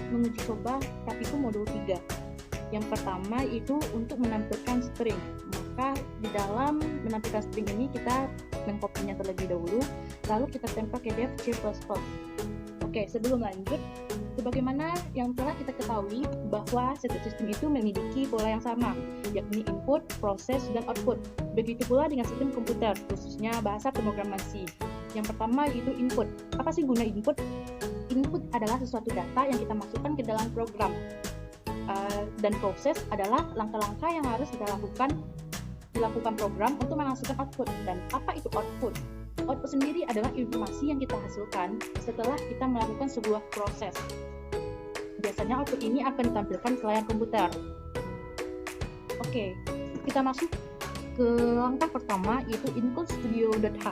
menguji coba Prapikum modul 3. Yang pertama itu untuk menampilkan string. Maka di dalam menampilkan string ini kita mengkopinya terlebih dahulu, lalu kita tempel ke dev C++. Oke, sebelum lanjut, sebagaimana yang telah kita ketahui bahwa setiap sistem itu memiliki pola yang sama, yakni input, proses, dan output. Begitu pula dengan sistem komputer, khususnya bahasa pemrograman C. Yang pertama yaitu input. Apa sih guna input? Input adalah sesuatu data yang kita masukkan ke dalam program. Dan proses adalah langkah-langkah yang harus kita dilakukan program untuk menghasilkan output. Dan apa itu output? Output sendiri adalah informasi yang kita hasilkan setelah kita melakukan sebuah proses. Biasanya output ini akan ditampilkan ke layar komputer. Oke, kita masuk ke langkah pertama yaitu include_studio.h.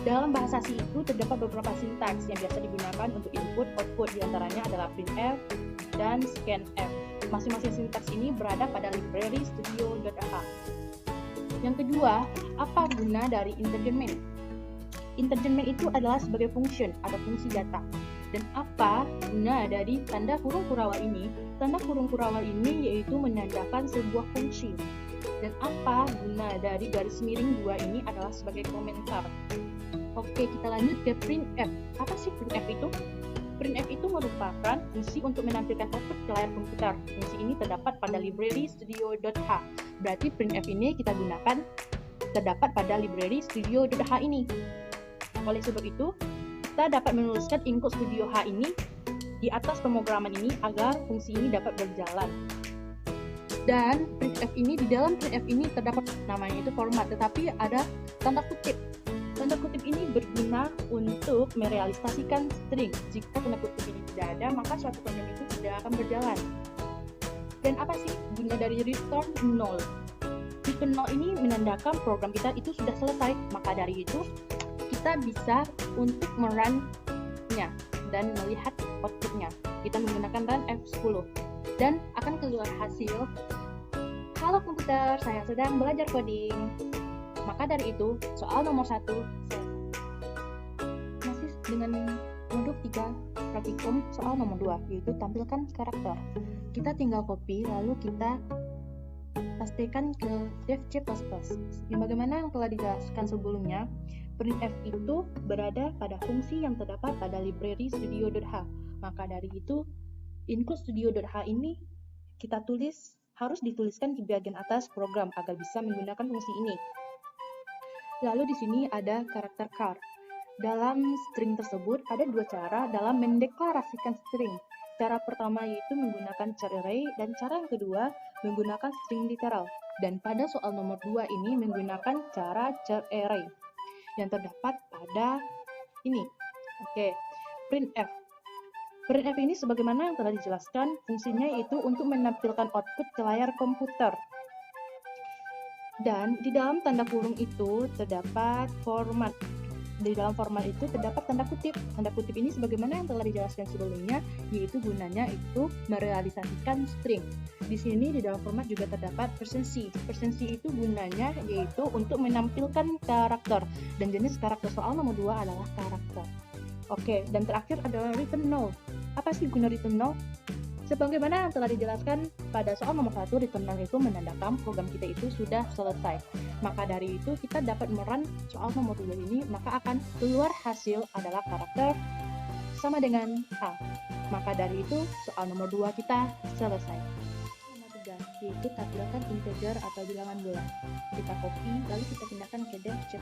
Dalam bahasa C itu terdapat beberapa sintaks yang biasa digunakan untuk input/output, diantaranya adalah printf dan scanf. Masing-masing sintaks ini berada pada library studio.h. Yang kedua, apa guna dari integer main? Integer main itu adalah sebagai function atau fungsi data. Dan apa guna dari tanda kurung kurawal ini? Tanda kurung kurawal ini yaitu menandakan sebuah fungsi. Dan apa guna dari garis miring 2 ini adalah sebagai komentar. Oke, kita lanjut ke printf. Apa sih printf itu? Printf itu merupakan fungsi untuk menampilkan output ke layar komputer. Fungsi ini terdapat pada library studio.h. Berarti printf ini kita gunakan terdapat pada library studio.h ini. Oleh sebab itu, kita dapat menuliskan include studio H ini di atas pemrograman ini agar fungsi ini dapat berjalan. Dan printf ini, di dalam printf ini terdapat namanya itu format, tetapi ada tanda kutip. Tanda kutip ini berguna untuk merealisasikan string. Jika tanda kutip ini tidak ada, maka suatu program itu tidak akan berjalan. Dan apa sih guna dari return null? Return null ini menandakan program kita itu sudah selesai. Maka dari itu, kita bisa untuk merun-nya dan melihat outputnya. Kita menggunakan run F10 dan akan keluar hasil, "Halo komputer, saya sedang belajar coding." Maka dari itu, soal nomor 1 masih dengan modul 3 Prapikum soal nomor 2, yaitu tampilkan karakter. Kita tinggal copy, lalu kita pastikan ke dev C++. Bagaimana yang telah dijelaskan sebelumnya, printf itu berada pada fungsi yang terdapat pada library studio.h. Maka dari itu, include studio.h ini kita tulis, harus dituliskan di bagian atas program agar bisa menggunakan fungsi ini. Lalu di sini ada karakter char. Dalam string tersebut ada dua cara dalam mendeklarasikan string. Cara pertama yaitu menggunakan char array dan cara yang kedua menggunakan string literal. Dan pada soal nomor 2 ini menggunakan cara char array yang terdapat pada ini. Oke, printf. Printf ini sebagaimana yang telah dijelaskan, fungsinya yaitu untuk menampilkan output ke layar komputer. Dan di dalam tanda kurung itu terdapat format. Di dalam format itu terdapat tanda kutip. Tanda kutip ini sebagaimana yang telah dijelaskan sebelumnya, yaitu gunanya itu merealisasikan string. Di sini di dalam format juga terdapat %C. %C itu gunanya yaitu untuk menampilkan karakter. Dan jenis karakter soal nomor 2 adalah karakter. Oke, dan terakhir adalah return null. Apa sih guna return null? Sebagaimana yang telah dijelaskan pada soal nomor 1, return null itu menandakan program kita itu sudah selesai. Maka dari itu kita dapat merun soal nomor 2 ini, maka akan keluar hasil adalah karakter sama dengan A. Maka dari itu soal nomor 2 kita selesai. Nomor 3 yaitu tampilkan integer atau bilangan bulat. Kita copy lalu kita pindahkan ke dev C++.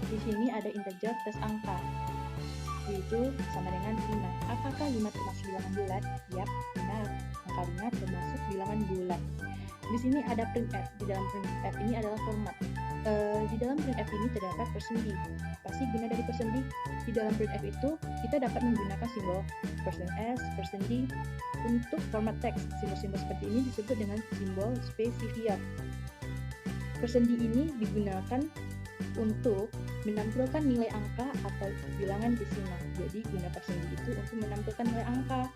Di sini ada integer plus angka, yaitu sama dengan 5. Apakah 5 termasuk bilangan bulat? Yap, benar. Angka 5 termasuk bilangan bulat. Di sini ada printf. Di dalam printf ini adalah format. Di dalam printf ini terdapat %d. Pasti guna dari %d. Di dalam printf itu kita dapat menggunakan simbol %s, %d untuk format teks. Simbol-simbol seperti ini disebut dengan simbol spesifier. %d ini digunakan untuk menampilkan nilai angka atau bilangan desimal. Jadi guna %d itu untuk menampilkan nilai angka.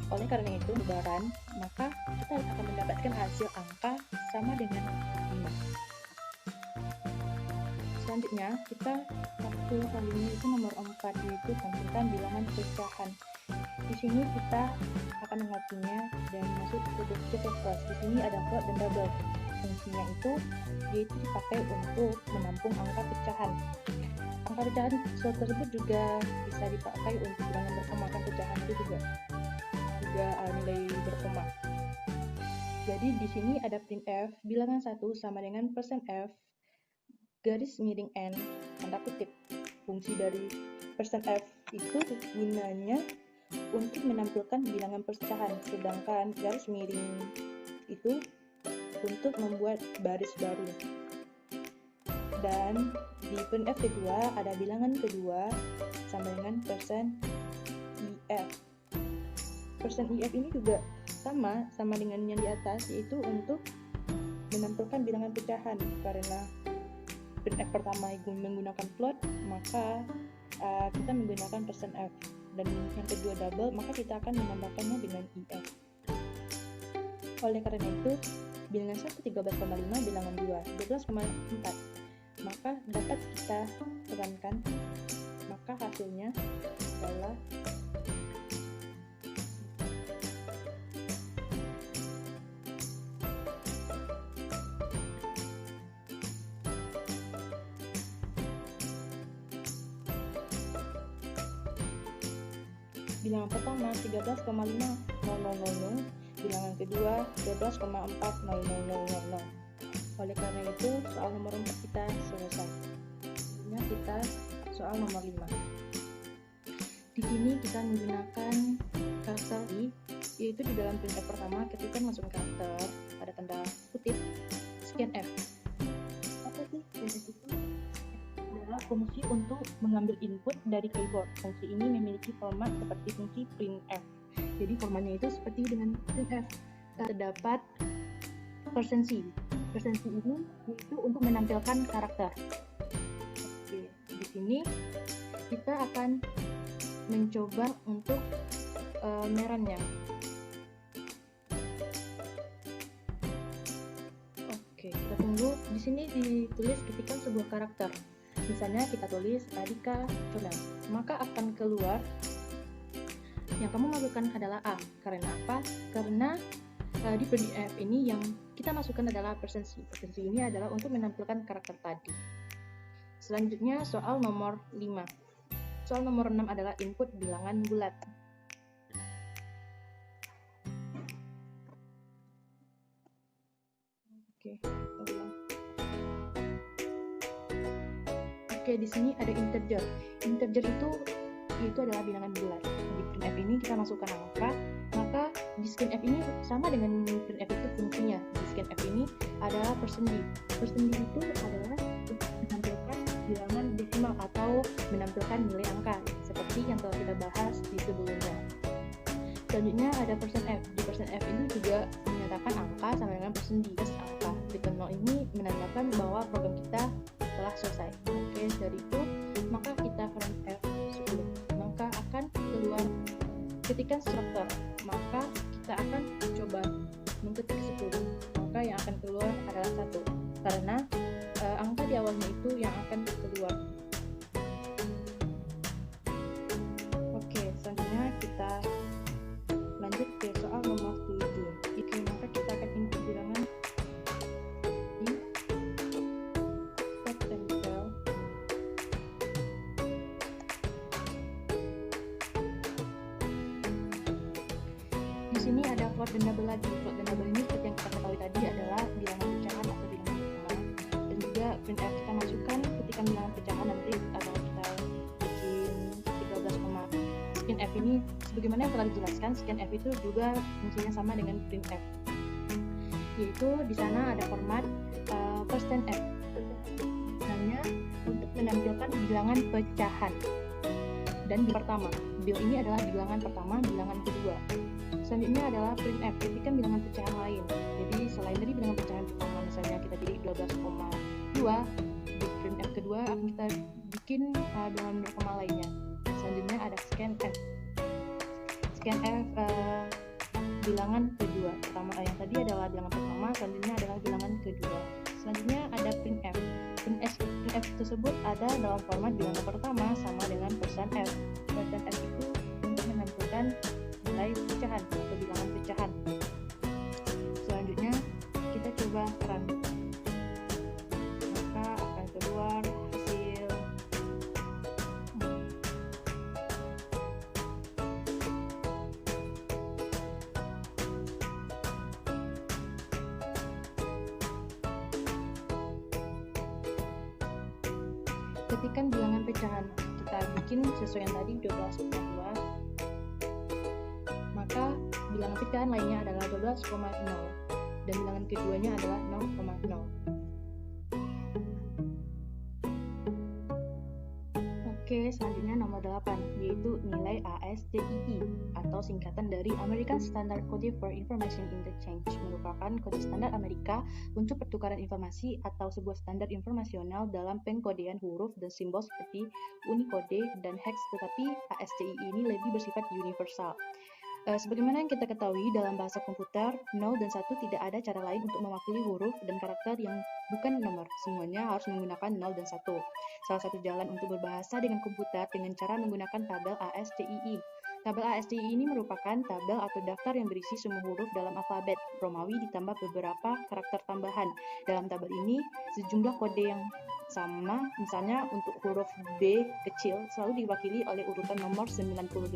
Oleh karena itu, lebaran, maka kita akan mendapatkan hasil angka sama dengan 5. Selanjutnya, kita waktu kali ini itu nomor 4, yaitu tampilkan bilangan pecahan. Di sini kita akan mengaturnya dan masuk ke double plus. Di sini ada float dan double. Fungsinya itu yaitu dipakai untuk menampung angka pecahan. Angka pecahan tersebut juga bisa dipakai untuk bilangan berkoma. Kan pecahan itu juga nilai berkoma. Jadi di sini ada printf bilangan 1 sama dengan %f garis miring n tanda kutip. Fungsi dari %f itu gunanya untuk menampilkan bilangan pecahan, sedangkan garis miring itu untuk membuat baris baru. Dan di printf kedua ada bilangan kedua sama dengan %if. %if ini juga sama dengan yang di atas, yaitu untuk menampilkan bilangan pecahan. Karena printf pertama menggunakan float, maka kita menggunakan %f, dan yang kedua double, maka kita akan menambahkannya dengan if. Oleh karena itu, bilangan 1 13,5, bilangan 2 12,4, maka dapat kita tekankan, maka hasilnya adalah bilangan pertama 13,50000, bilangan kedua 12,40000. Oleh karena itu, soal nomor 4 kita selesai. Selanjutnya kita soal nomor 5. Di sini kita menggunakan karakter i, yaitu di dalam printf pertama ketika masuk karakter ada tanda kutip scanf. Apa sih scanf itu? Adalah fungsi untuk mengambil input dari keyboard. Fungsi ini memiliki format seperti fungsi printf. Jadi formatnya itu seperti dengan printf. Terdapat %c. %c ini yaitu untuk menampilkan karakter. Oke, di sini kita akan mencoba untuk merannya. Oke, kita tunggu. Di sini ditulis ketikkan sebuah karakter. Misalnya kita tulis Adika Conan, maka akan keluar yang kamu masukkan adalah A. Karena apa? Karena di printf ini yang kita masukkan adalah %c. %c ini adalah untuk menampilkan karakter tadi. Selanjutnya soal nomor 5. Soal nomor 6 adalah input bilangan bulat. Oke, di sini ada integer. Integer itu adalah bilangan bulat. Di printf ini kita masukkan angka, maka di scanf ini sama dengan printf itu fungsinya. Di scanf ini adalah %d. %d itu adalah menampilkan bilangan desimal atau menampilkan nilai angka seperti yang telah kita bahas di sebelumnya. Selanjutnya ada %f. Di %f ini juga menyatakan angka sama dengan %d. Angka dengan 0 ini menandakan bahwa program kita telah selesai. Oke, dari itu maka kita printf 10. Maka akan keluar ketikan struktur. Maka kita akan coba mengetik 10. Maka yang akan keluar adalah 1. Karena angka di awalnya itu yang akan keluar. Oke, selanjutnya kita lanjut ke soal nomor 7. Oke, maka kita akan input bilangan di step and cell. Di sini ada float dan double lagi. Float dan double ini seperti yang kita ketahui tadi adalah bilangan pecahan atau bilangan berkoma. Dan juga printf kita masukkan ketika bilangan pecahan nanti atau kita bikin 13, scanf ini sebagaimana yang telah dijelaskan, scanf itu juga fungsinya sama dengan printf, yaitu di sana ada format %f hanya untuk menampilkan bilangan pecahan. Dan di pertama, bil ini adalah bilangan pertama, bilangan kedua. Selanjutnya adalah printf, ketika bilangan pecahan lain. Jadi selain dari bilangan pecahan pertama, misalnya kita jadi 12,2, di printf kedua akan kita bikin bilangan berkoma lainnya. Selanjutnya ada scanf. Scanf bilangan kedua. Pertama yang tadi adalah bilangan pertama, selanjutnya adalah bilangan kedua. Selanjutnya ada printf. Printf tersebut ada dalam format bilangan pertama sama dengan %f. %f itu untuk menampilkan mendapatkan nilai pecahan atau bilangan pecahan. Selanjutnya kita coba run, maka akan keluar hasil ketikkan bilangan pecahan. Kita bikin sesuai yang tadi 12,2, maka bilangan pecahan lainnya adalah 12,0 dan bilangan keduanya adalah 0,0. Oke, selanjutnya nomor 8, yaitu nilai ASCII atau singkatan dari American Standard Code for Information Interchange, merupakan kode standar Amerika untuk pertukaran informasi atau sebuah standar informasional dalam pengkodean huruf dan simbol seperti Unicode dan hex, tetapi ASCII ini lebih bersifat universal. Sebagaimana yang kita ketahui dalam bahasa komputer, 0 dan 1 tidak ada cara lain untuk mewakili huruf dan karakter yang bukan nomor. Semuanya harus menggunakan 0 dan 1. Salah satu jalan untuk berbahasa dengan komputer dengan cara menggunakan tabel ASCII. Tabel ASCII ini merupakan tabel atau daftar yang berisi semua huruf dalam alfabet Romawi ditambah beberapa karakter tambahan. Dalam tabel ini, sejumlah kode yang sama, misalnya untuk huruf B kecil selalu diwakili oleh urutan nomor 98,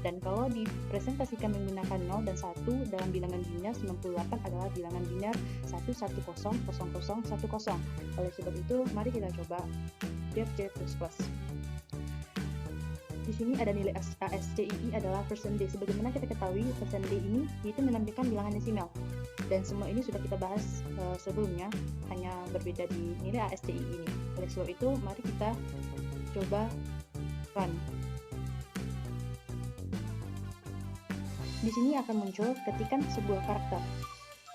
dan kalau dipresentasikan menggunakan 0 dan 1 dalam bilangan biner, 98 adalah bilangan biner 1100010. Oleh sebab itu, mari kita coba C++. Di sini ada nilai ASCII adalah persen D. Sebagaimana kita ketahui, persen D ini itu menampilkan bilangan desimal. Dan semua ini sudah kita bahas sebelumnya, hanya berbeda di nilai ASCII ini. Oleh sebab itu, mari kita coba run. Di sini akan muncul ketikan sebuah karakter.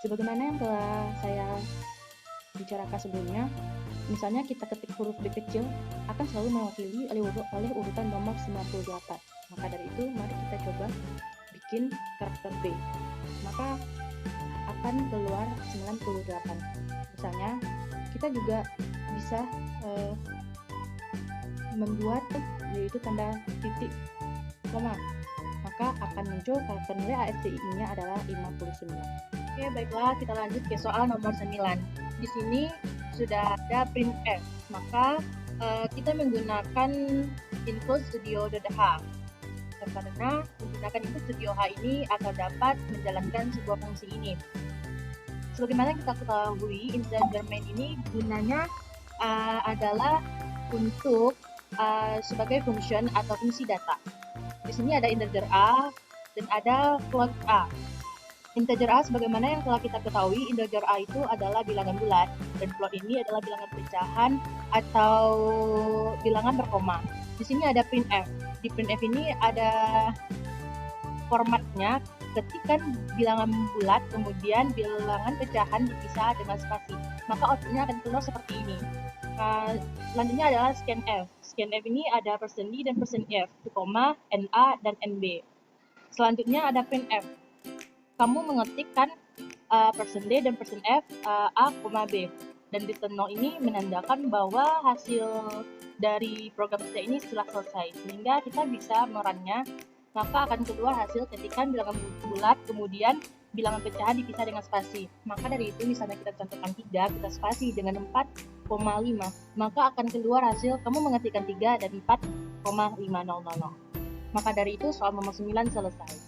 Sebagaimana yang telah saya bicarakan sebelumnya, misalnya kita ketik huruf B kecil akan selalu mewakili oleh urutan nomor 98. Maka dari itu, mari kita coba bikin karakter B. Maka akan keluar 98. Misalnya, kita juga bisa membuat yaitu tanda titik koma. Maka akan muncul karakter nilai ASCII-nya adalah 59. Oke, baiklah, kita lanjut ke soal nomor 9. Di sini sudah ada printf, maka kita menggunakan info studio.h. Karena menggunakan info studio H ini akan dapat menjalankan sebuah fungsi ini. Sebagaimana kita ketahui, integer main ini gunanya adalah untuk sebagai function atau fungsi data. Di sini ada integer A dan ada float A. Integer A sebagaimana yang telah kita ketahui, integer A itu adalah bilangan bulat dan float ini adalah bilangan pecahan atau bilangan berkoma. Di sini ada printf. Di printf ini ada formatnya, ketikkan bilangan bulat kemudian bilangan pecahan dipisah dengan spasi. Maka outputnya akan keluar seperti ini. Selanjutnya adalah scanf. Scanf ini ada persen D dan persen F, koma, NA dan NB. Selanjutnya ada printf. Kamu mengetikkan persen D dan persen F, A, B. Dan return 0 ini menandakan bahwa hasil dari program kita ini telah selesai. Sehingga kita bisa merunnya, maka akan keluar hasil ketikan bilangan bulat, kemudian bilangan pecahan dipisah dengan spasi. Maka dari itu, misalnya kita contohkan 3, kita spasi dengan 4,5. Maka akan keluar hasil, kamu mengetikkan 3 dan 4,500. Maka dari itu, soal nomor 9 selesai.